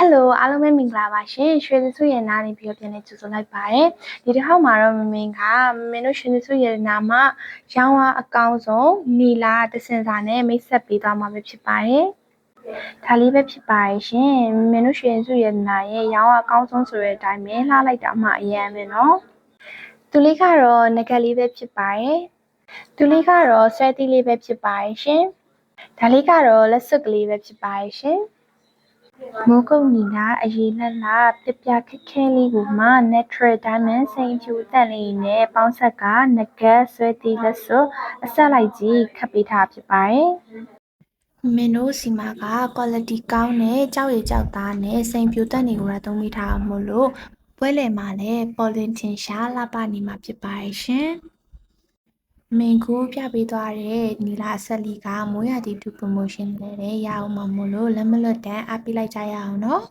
Hello အားလုံးပဲမင်္ဂလာပါရှင်ရွှေသစုရနာနေပြီးတော့ပြန်နေကြိုဆိုလိုက်ပါတယ်ဒီတစ်ခေါက်မှာတော့မင်းကမင်းတို့ရွှေသစုရနာမှာရောင်းအားအကောင်းဆုံးနီလာတစင်စာနဲ့မိတ်ဆက်ပေးသွားမှာပဲဖြစ်ပါတယ်ဒါလေးပဲဖြစ်ပါရဲ့ရှင်မင်းတို့ရွှေသစုရနာရဲ့ရောင်းအားအကောင်းဆုံးဆိုတဲ့အတိုင်းပဲလှလိုက်တာမှအရင်ပဲเนาะသူလေးကတော့ငကလေးပဲဖြစ်ပါတယ်သူလေးကတော့ဆွဲသီးလေးပဲဖြစ်ပါရဲ့ရှင်ဒါလေးကတော့လက်စွပ်ကလေးပဲဖြစ်ပါရဲ့ရှင်မိုးကုတ်နီလာအရေးလက်လာပြပြခက်ခဲလေးကိုမှ natural diamond စိန်ဖြူတက်လေးနဲ့ပေါင်းဆက်ကငကက်ဆွဲသီးလက်စွပ်အဆက်လိုက်ကြီးခတ်ပေးထားဖြစ်ပါတယ်မင်းတို့စီမာက quality ကောင်းတဲ့ကြောက်ရည်ကြောက်သားနဲ့စိန်ဖြူတက်နေကိုသုံးမိထားအောင်မို့လို့ပွဲလည်မှာလည်းပေါ်လင်ထင်ရှားလှပနေမှာဖြစ်ပါရဲ့ရှင်မင်းကူပြပေးသွားတဲ့နီလာဆက်လီကမိုးရတီတူ promotion နဲ့ရအောင်မှာမို့လို့လက်မလွတ်တန်းအားပေးလိုက်ကြရအောင်နော်